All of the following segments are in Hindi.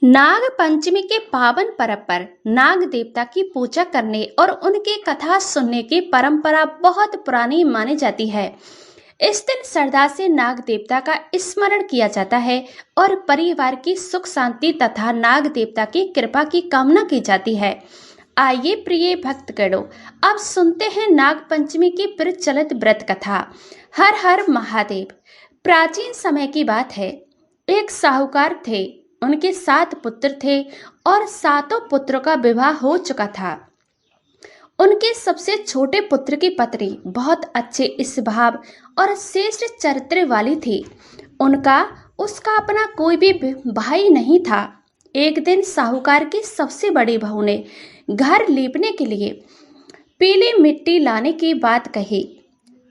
नाग पंचमी के पावन पर्व पर नाग देवता की पूजा करने और उनकी कथा सुनने की परंपरा बहुत पुरानी मानी जाती है। इस दिन श्रद्धा से नाग देवता का स्मरण किया जाता है और परिवार की सुख शांति तथा नाग देवता की कृपा की कामना की जाती है। आइए प्रिय भक्तगणों, अब सुनते हैं नाग पंचमी की प्रचलित व्रत कथा। हर हर महादेव। प्राचीन समय की बात है। एक साहूकार थे। उनके 7 पुत्र थे और सातों पुत्रों का विवाह हो चुका था। उनके सबसे छोटे पुत्र की पत्नी बहुत अच्छे स्वभाव और श्रेष्ठ चरित्र वाली थी। उसका अपना कोई भी भाई नहीं था। एक दिन साहूकार की सबसे बड़ी बहू ने घर लीपने के लिए पीली मिट्टी लाने की बात कही,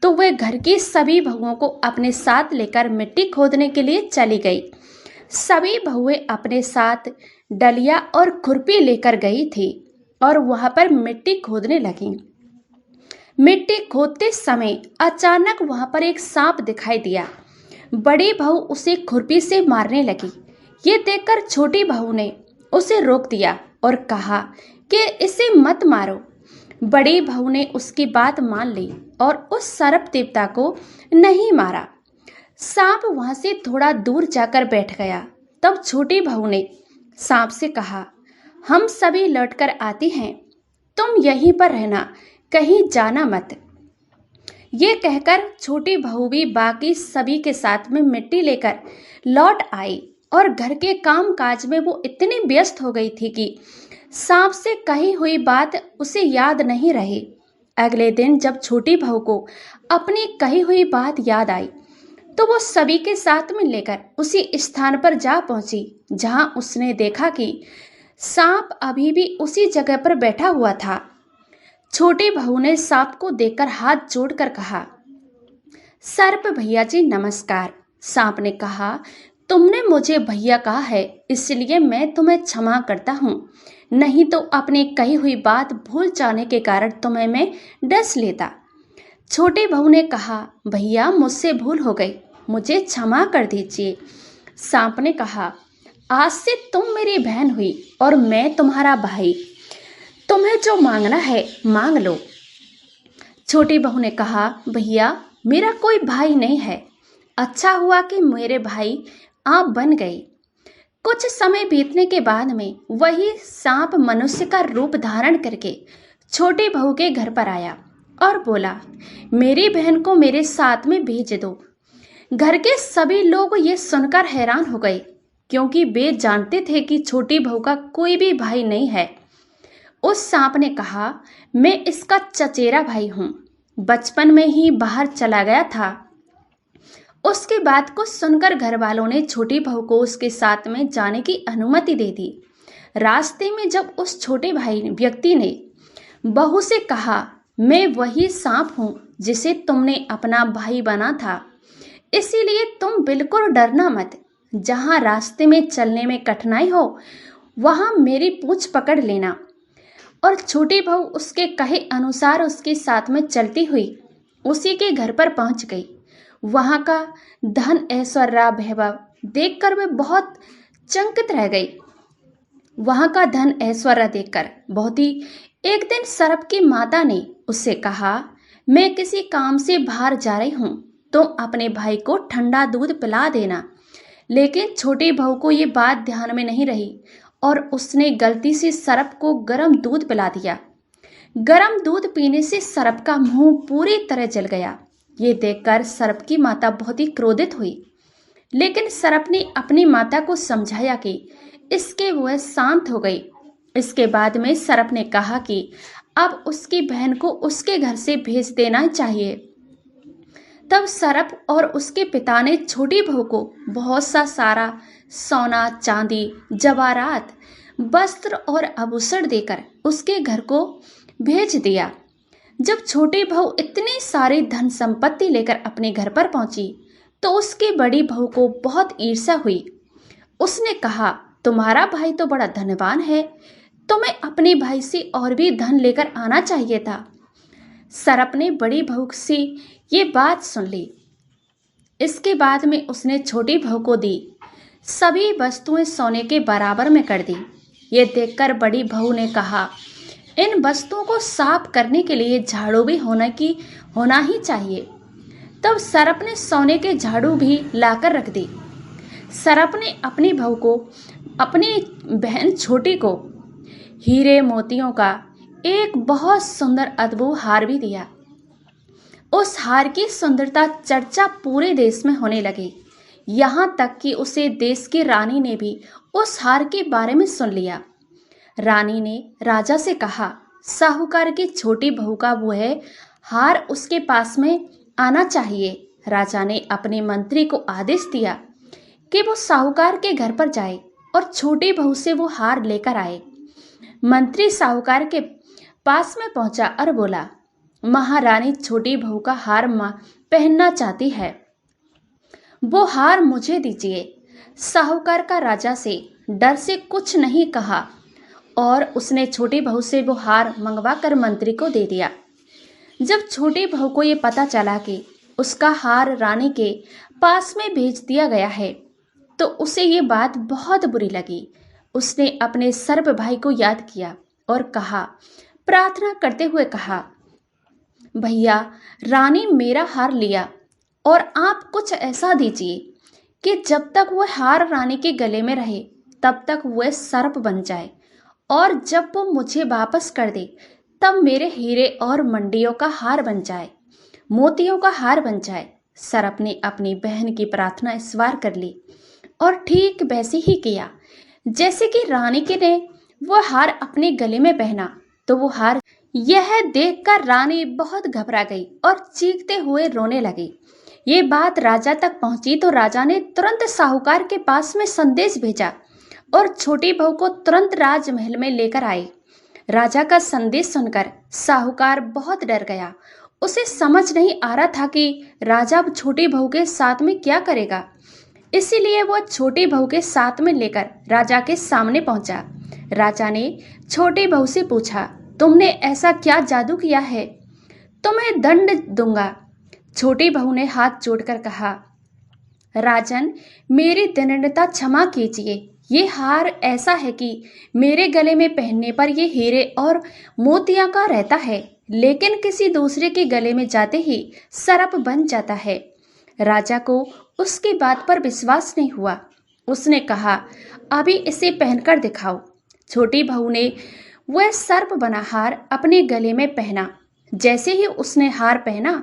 तो वह घर की सभी बहुओं को अपने साथ लेकर मिट्टी खोदने के लिए चली गई। सभी बहुएं अपने साथ डलिया और खुरपी लेकर गई थी और वहां पर मिट्टी खोदने लगी। मिट्टी खोदते समय अचानक वहां पर एक सांप दिखाई दिया। बड़ी बहू उसे खुरपी से मारने लगी। ये देखकर छोटी बहू ने उसे रोक दिया और कहा कि इसे मत मारो। बड़ी बहू ने उसकी बात मान ली और उस सर्प देवता को नहीं मारा। सांप वहां से थोड़ा दूर जाकर बैठ गया। तब छोटी बहू ने सांप से कहा, हम सभी लौटकर आते हैं, तुम यहीं पर रहना, कहीं जाना मत। ये कहकर छोटी बहू भी बाकी सभी के साथ में मिट्टी लेकर लौट आई और घर के काम काज में वो इतनी व्यस्त हो गई थी कि सांप से कही हुई बात उसे याद नहीं रही। अगले दिन जब छोटी बहू को अपनी कही हुई बात याद आई, तो वो सभी के साथ में लेकर उसी स्थान पर जा पहुंची जहां उसने देखा कि सांप अभी भी उसी जगह पर बैठा हुआ था। छोटी बहू ने सांप को देखकर हाथ जोड़कर कहा, सर्प भैया जी नमस्कार। सांप ने कहा, तुमने मुझे भैया कहा है, इसलिए मैं तुम्हें क्षमा करता हूँ, नहीं तो अपनी कही हुई बात भूल जाने के कारण तुम्हें मैं डस लेता। छोटी बहू ने कहा, भैया मुझसे भूल हो गई, मुझे क्षमा कर दीजिए। सांप ने कहा, आज से तुम मेरी बहन हुई और मैं तुम्हारा भाई, तुम्हें जो मांगना है मांग लो। छोटी बहू ने कहा, भैया मेरा कोई भाई नहीं है, अच्छा हुआ कि मेरे भाई आप बन गए। कुछ समय बीतने के बाद में वही सांप मनुष्य का रूप धारण करके छोटी बहू के घर पर आया और बोला, मेरी बहन को मेरे साथ में भेज दो। घर के सभी लोग ये सुनकर हैरान हो गए, क्योंकि वे जानते थे कि छोटी बहू का कोई भी भाई नहीं है। उस सांप ने कहा, मैं इसका चचेरा भाई हूँ, बचपन में ही बाहर चला गया था। उसकी बात को सुनकर घर वालों ने छोटी बहू को उसके साथ में जाने की अनुमति दे दी। रास्ते में जब उस छोटे भाई व्यक्ति ने बहू से कहा, मैं वही सांप हूँ जिसे तुमने अपना भाई बना था, इसीलिए तुम बिल्कुल डरना मत। जहाँ रास्ते में चलने में कठिनाई हो वहाँ मेरी पूंछ पकड़ लेना। और छोटी बहू उसके कहे अनुसार उसके साथ में चलती हुई उसी के घर पर पहुँच गई। वहाँ का धन ऐश्वर्य वैभव देखकर वह बहुत चकित रह गई। वहाँ का धन ऐश्वर्य देखकर बहुत ही एक दिन सर्प की माता ने उससे कहा, मैं किसी काम से बाहर जा रही हूँ, तुम अपने भाई को ठंडा दूध पिला देना। लेकिन छोटी बहू को ये बात ध्यान में नहीं रही और उसने गलती से सर्प को गर्म दूध पिला दिया। गर्म दूध पीने से सर्प का मुंह पूरी तरह जल गया। ये देखकर सर्प की माता बहुत ही क्रोधित हुई, लेकिन सर्प ने अपनी माता को समझाया कि इसके वह शांत हो गई। इसके बाद में सर्प ने कहा कि अब उसकी बहन को उसके घर से भेज देना चाहिए। तब सर्प और उसके पिता ने छोटी बहू को बहुत सारा सोना, चांदी, जवाहरात, वस्त्र और आभूषण देकर उसके घर को भेज दिया। जब छोटी बहू इतनी सारी धन संपत्ति लेकर अपने घर पर पहुंची, तो उसकी बड़ी बहू को बहुत ईर्ष्या हुई। उसने कहा, तुम्हारा भाई तो बड़ा धनवान है, तुम्हें अपने भाई से और भी धन लेकर आना चाहिए था। सर्प ने बड़ी बहू से ये बात सुन ली। इसके बाद में उसने छोटी बहू को दी सभी वस्तुएं सोने के बराबर में कर दी। ये देखकर बड़ी बहू ने कहा, इन वस्तुओं को साफ करने के लिए झाड़ू भी होना ही चाहिए। तब सरप ने सोने के झाड़ू भी लाकर रख दी। सरप ने अपनी बहू को, अपनी बहन छोटी को हीरे मोतियों का एक बहुत सुंदर अद्भुत हार भी दिया। उस हार की सुंदरता चर्चा पूरे देश में होने लगी। यहाँ तक कि उसे देश की रानी ने भी उस हार के बारे में सुन लिया। रानी ने राजा से कहा, साहूकार की छोटी बहू का वह हार उसके पास में आना चाहिए। राजा ने अपने मंत्री को आदेश दिया कि वो साहूकार के घर पर जाए और छोटी बहू से वो हार लेकर आए। मंत्री साहूकार के पास में पहुंचा और बोला, महारानी छोटी बहू का हार पहनना चाहती है, वो हार मुझे दीजिए। साहूकार का राजा से डर से कुछ नहीं कहा और उसने छोटी बहू से वो हार मंगवा कर मंत्री को दे दिया। जब छोटी बहू को ये पता चला कि उसका हार रानी के पास में भेज दिया गया है, तो उसे ये बात बहुत बुरी लगी। उसने अपने सर्प भाई को याद किया और कहा, प्रार्थना करते हुए कहा, भैया, रानी मेरा हार लिया और आप कुछ ऐसा दीजिए कि जब तक वह हार रानी के गले में रहे तब तक वह सर्प बन जाए, और जब वो मुझे वापस कर दे तब मेरे हीरे और मंडियों का हार बन जाए, मोतियों का हार बन जाए। सर्प ने अपनी बहन की प्रार्थना स्वीकार कर ली और ठीक वैसे ही किया जैसे कि रानी के ने वो हार अपने गले में पहना। तो वो हार, यह देखकर रानी बहुत घबरा गई और चीखते हुए रोने लगी। ये बात राजा तक पहुंची तो राजा ने तुरंत साहूकार के पास में संदेश भेजा और छोटी बहू को तुरंत राजमहल में लेकर आए। राजा का संदेश सुनकर साहूकार बहुत डर गया। उसे समझ नहीं आ रहा था कि राजा अब छोटी बहू के साथ में क्या करेगा। इसीलिए वह छोटी बहू के साथ में लेकर राजा के सामने पहुंचा। राजा ने छोटी बहू से पूछा, तुमने ऐसा क्या जादू किया है? तुम्हें दंड दूंगा। छोटी बहू ने हाथ जोड़कर कहा, राजन, मेरी दृढ़ता क्षमा कीजिए। ये हार ऐसा है कि मेरे गले में पहनने पर ये हीरे और मोतियां का रहता है, लेकिन किसी दूसरे के गले में जाते ही सर्प बन जाता है। राजा को उसकी बात पर विश्वास नहीं हुआ। उसने कहा, अभी इसे पहनकर दिखाओ। छोटी बहू ने वह सर्प बना हार अपने गले में पहना। जैसे ही उसने हार पहना,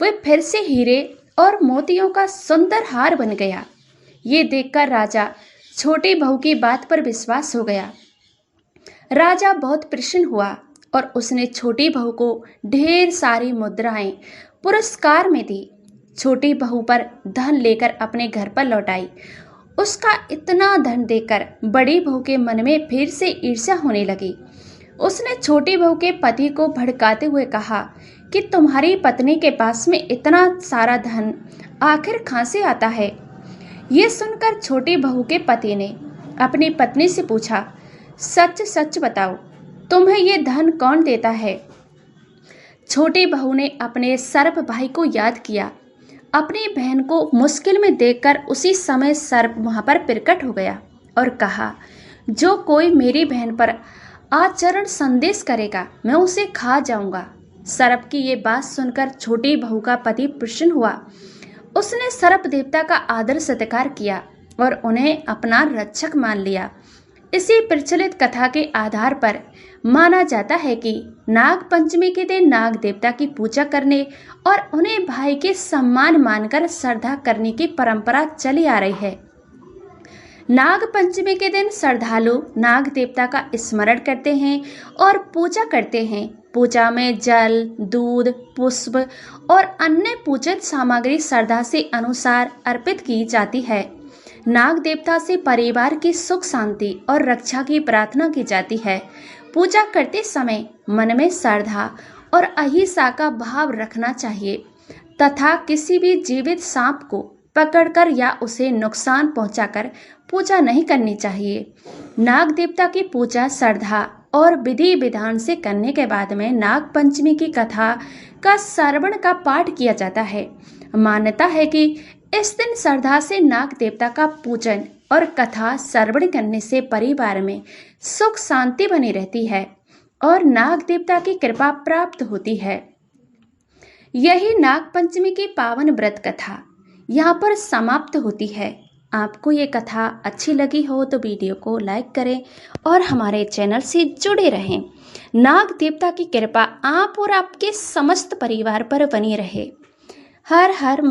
वह फिर से हीरे और मोतियों का सुंदर हार बन गया। ये देखकर राजा छोटी बहू की बात पर विश्वास हो गया। राजा बहुत प्रसन्न हुआ और उसने छोटी बहू को ढेर सारी मुद्राएं पुरस्कार में दी। छोटी बहू पर धन लेकर अपने घर पर लौट आई। उसका इतना धन देखकर बड़ी बहू के मन में फिर से ईर्ष्या होने लगी। उसने छोटी बहू के पति को भड़काते हुए कहा कि तुम्हारी पत्नी के पास में इतना सारा धन आखिर कहाँ से आता है? ये सुनकर छोटी बहू के पति ने अपनी पत्नी से पूछा, सच सच बताओ, तुम्हें ये धन कौन देता है? छोटी बहू ने अपने सर्प भाई को याद किया। अपनी बहन को मुश्किल में देखकर उसी समय सर्प वहां पर प्रकट हो गया और कहा, जो कोई मेरी बहन पर आचरण संदेश करेगा, मैं उसे खा जाऊंगा। सर्प की ये बात सुनकर छोटी बहू का पति प्रसन्न हुआ। उसने सर्प देवता का आदर सत्कार किया और उन्हें अपना रक्षक मान लिया। इसी प्रचलित कथा के आधार पर माना जाता है कि नाग पंचमी के दिन नाग देवता की पूजा करने और उन्हें भाई के सम्मान मानकर श्रद्धा करने की परंपरा चली आ रही है। नाग पंचमी के दिन श्रद्धालु नाग देवता का स्मरण करते हैं और पूजा करते हैं। पूजा में जल, दूध, पुष्प और अन्य पूजित सामग्री श्रद्धा से अनुसार अर्पित की जाती है। नाग देवता से परिवार की सुख शांति और रक्षा की प्रार्थना की जाती है। पूजा करते समय मन में श्रद्धा और अहिंसा का भाव रखना चाहिए तथा किसी भी जीवित सांप को पकड़कर या उसे नुकसान पहुंचाकर पूजा नहीं करनी चाहिए। नाग देवता की पूजा श्रद्धा और विधि विधान से करने के बाद में नाग पंचमी की कथा का श्रवण का पाठ किया जाता है। मान्यता है कि इस दिन श्रद्धा से नाग देवता का पूजन और कथा श्रवण करने से परिवार में सुख शांति बनी रहती है और नाग देवता की कृपा प्राप्त होती है। यही नाग पंचमी की पावन व्रत कथा यहाँ पर समाप्त होती है। आपको ये कथा अच्छी लगी हो तो वीडियो को लाइक करें और हमारे चैनल से जुड़े रहें। नाग देवता की कृपा आप और आपके समस्त परिवार पर बनी रहे। हर हर